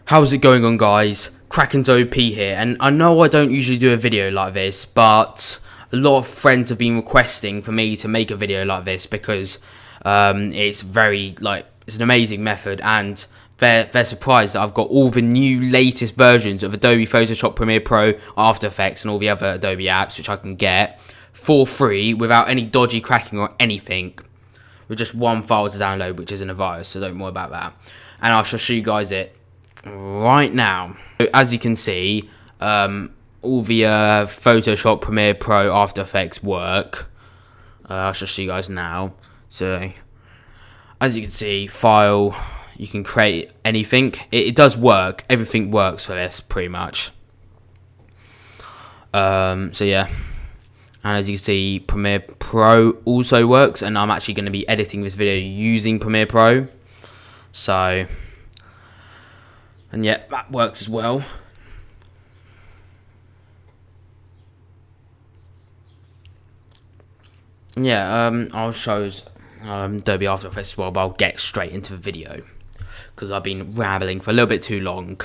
How's it going on, guys? Kraken's OP here, and I know I don't usually do a video like this, but a lot of friends have been requesting for me to make a video like this because it's an amazing method, and they're surprised that I've got all the new latest versions of Adobe Photoshop, Premiere Pro, After Effects, and all the other Adobe apps which I can get for free without any dodgy cracking or anything, with just one file to download, which isn't a virus, so don't worry about that. And I shall show you guys it right now. So as you can see, all the Photoshop, Premiere Pro, After Effects work. I shall show you guys now. So as you can see, file, you can create anything. It does work. Everything works for this pretty much. So yeah, and as you can see, Premiere Pro also works, and I'm actually going to be editing this video using Premiere Pro. So, and yeah, that works as well. Yeah, I'll show Adobe After Effects as well, but I'll get straight into the video because I've been rambling for a little bit too long.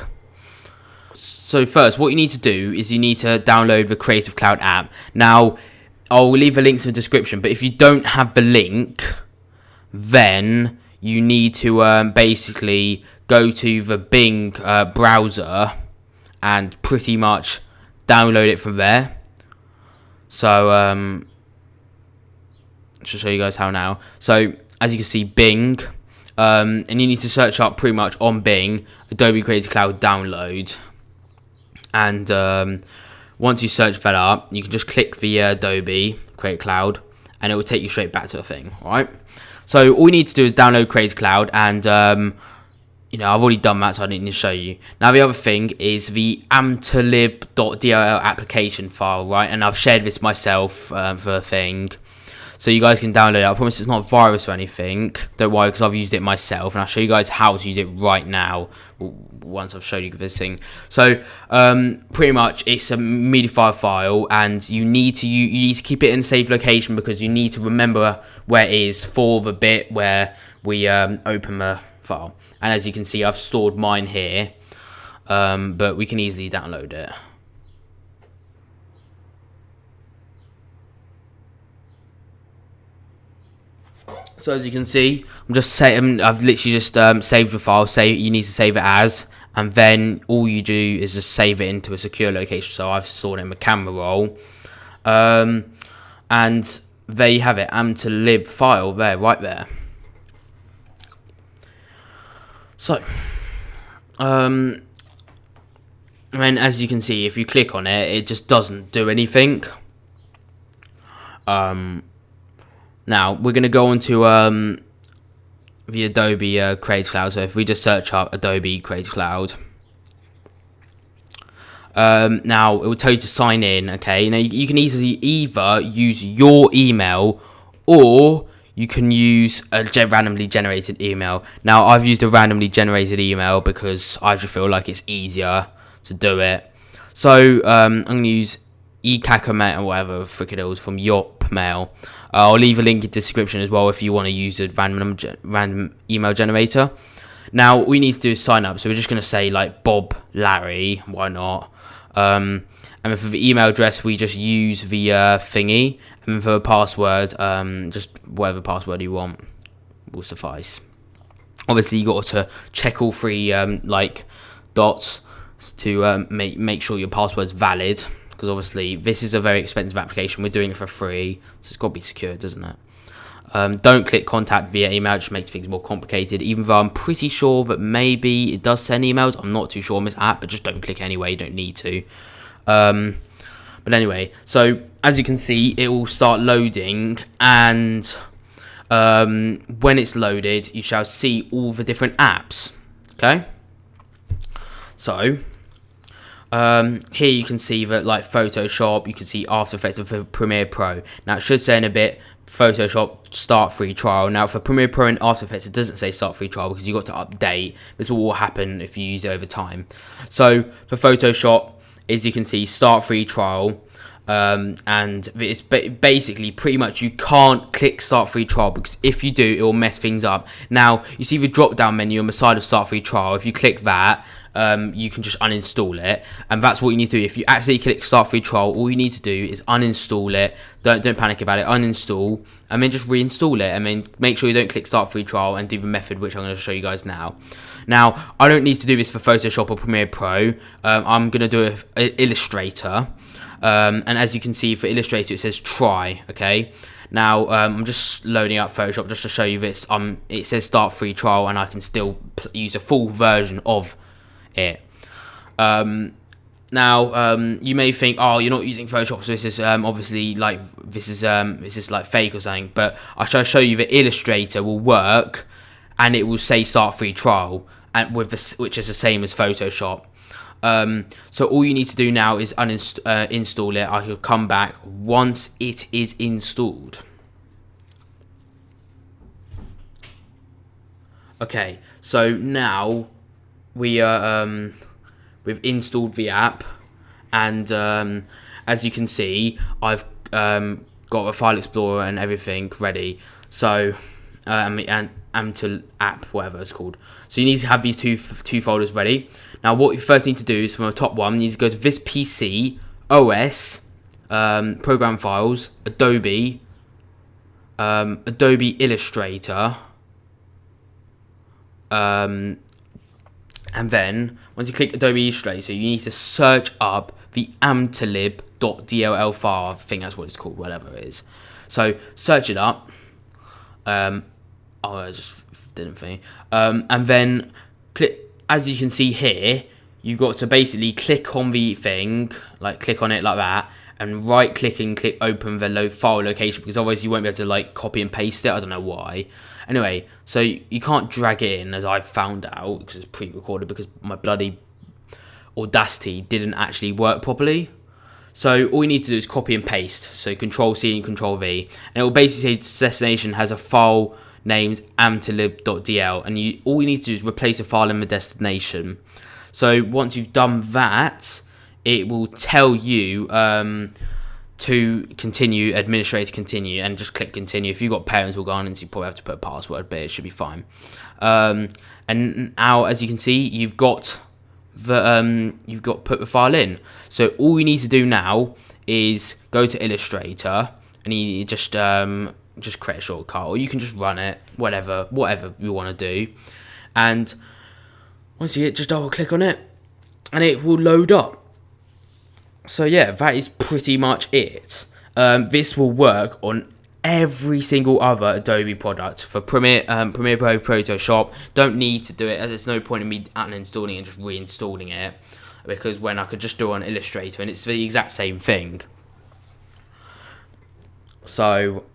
So first, what you need to do is you need to download the Creative Cloud app. Now, I'll leave a link in the description, but if you don't have the link, then you need to basically go to the Bing browser and pretty much download it from there. So I'll show you guys how now. So as you can see, Bing, and you need to search up pretty much on Bing Adobe Creative Cloud download, and once you search that up, you can just click the Adobe Creative Cloud and it will take you straight back to the thing. Alright, so all you need to do is download Creative Cloud, and you know, I've already done that, so I didn't need to show you. Now the other thing is the amtolib.dll application file, right? And I've shared this myself for a thing, so you guys can download it. I promise it's not a virus or anything. Don't worry, because I've used it myself, and I'll show you guys how to use it right now once I've showed you this thing. So pretty much it's a media file, and you need to keep it in a safe location because you need to remember where it is for the bit where we open the file. And as you can see, I've stored mine here, but we can easily download it. So as you can see, I've literally just saved the file. You need to save it as, and then all you do is just save it into a secure location. So I've stored it in my camera roll, and there you have it, amtolib file there, right there. So, and as you can see, if you click on it, it just doesn't do anything. Now, we're going to go into the Adobe Creative Cloud. So if we just search up Adobe Creative Cloud, now it will tell you to sign in, okay? Now, you can easily either use your email or you can use a randomly generated email. Now, I've used a randomly generated email because I just feel like it's easier to do it. So I'm going to use eCacaMail or whatever frick it is from Yopmail. I'll leave a link in the description as well if you want to use a random email generator. Now, all we need to do is sign up. So we're just going to say like Bob Larry, why not? And for the email address, we just use the thingy. And for the password, just whatever password you want will suffice. Obviously, you got to check all three like dots to make sure your password's valid. Because obviously this is a very expensive application. We're doing it for free, so it's got to be secure, doesn't it? Don't click contact via email. It just makes things more complicated, even though I'm pretty sure that maybe it does send emails. I'm not too sure on this app, but just don't click anyway. You don't need to. But anyway, so as you can see, it will start loading, and when it's loaded, you shall see all the different apps. Okay, so here you can see that like Photoshop, you can see After Effects and Premiere Pro. Now it should say in a bit Photoshop start free trial. Now for Premiere Pro and After Effects it doesn't say start free trial because you got to update. This will all happen if you use it over time. So for Photoshop, as you can see, start free trial, and it's basically pretty much you can't click start free trial because if you do, it will mess things up. Now you see the drop down menu on the side of start free trial. If you click that, you can just uninstall it, and that's what you need to do. If you accidentally click start free trial, all you need to do is uninstall it. Don't panic about it. Uninstall and then just reinstall it, and then make sure you don't click start free trial and do the method which I'm going to show you guys now. Now, I don't need to do this for Photoshop or Premiere Pro. I'm going to do it Illustrator, and as you can see for Illustrator it says try. Okay, now I'm just loading up Photoshop just to show you this. It says start free trial, and I can still use a full version of it. Now, you may think, oh, you're not using Photoshop, so this is obviously like this is like fake or something. But I shall show you that Illustrator will work, and it will say start free trial, and which is the same as Photoshop. So all you need to do now is install it. I will come back once it is installed. Okay, so now we've installed the app, and as you can see, I've got a file explorer and everything ready. So and to app, whatever it's called. So you need to have these two folders ready. Now what you first need to do is, from the top one, you need to go to this PC, OS, program files, Adobe, Adobe Illustrator, and then once you click Adobe Illustrator, you need to search up the amtolib.dll file. I think that's what it's called, whatever it is. So search it up. I just didn't think. And then click. As you can see here, you've got to basically click on the thing, like click on it like that, and right click and click open the file location, because otherwise you won't be able to like copy and paste it. I don't know why. Anyway, so you can't drag it in, as I found out, because it's pre-recorded, because my bloody Audacity didn't actually work properly. So all you need to do is copy and paste. So Control C and Control V, and it will basically say destination has a file named amtolib.dl, and all you need to do is replace a file in the destination. So once you've done that, it will tell you to continue, administrator continue, and just click continue. If you've got parents will go on, and you probably have to put a password, but it should be fine. And now, as you can see, you've got put the file in. So all you need to do now is go to Illustrator, and you just create a shortcut, or you can just run it, whatever you want to do. And once you just double click on it, and it will load up. So yeah, that is pretty much it. This will work on every single other Adobe product. For Premiere Pro, Photoshop, don't need to do it. There's no point in me uninstalling and just reinstalling it, because when I could just do it on Illustrator, and it's the exact same thing. So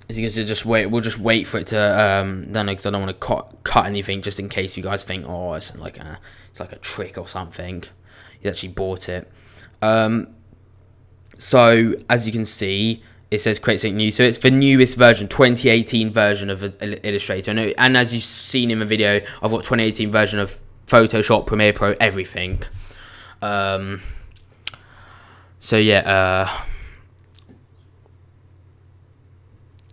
as you can see, we'll just wait for it to done, because I don't want to cut anything, just in case you guys think, oh, it's like a trick or something. You actually bought it. So as you can see, it says create something new. So it's the newest version, 2018 version of Illustrator. And as you've seen in the video, I've got 2018 version of Photoshop, Premiere Pro, everything. So yeah.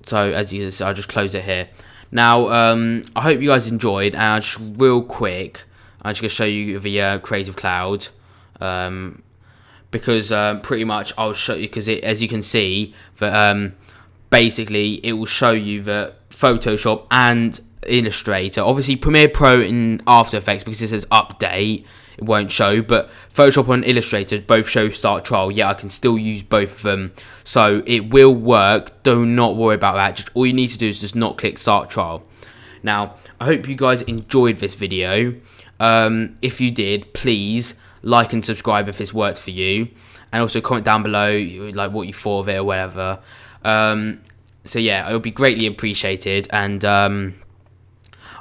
So as you can see, I'll just close it here. Now, I hope you guys enjoyed, and just real quick, I'm just going to show you the Creative Cloud, because pretty much I'll show you, because as you can see, that basically it will show you that Photoshop and Illustrator, obviously Premiere Pro in After Effects, because it says update, it won't show, but Photoshop and Illustrator both show start trial. Yeah, I can still use both of them, so it will work. Do not worry about that. Just all you need to do is just not click start trial. Now, I hope you guys enjoyed this video. If you did, please like and subscribe if this worked for you, and also comment down below like what you thought of it or whatever. So yeah, it would be greatly appreciated, and I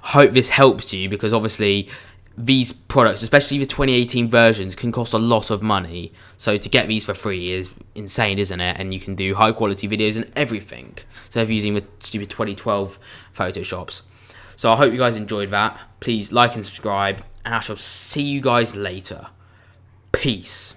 hope this helps you, because obviously these products, especially the 2018 versions, can cost a lot of money. So to get these for free is insane, isn't it? And you can do high quality videos and everything, instead of using the stupid 2012 Photoshops. So I hope you guys enjoyed that. Please like and subscribe, and I shall see you guys later. Peace.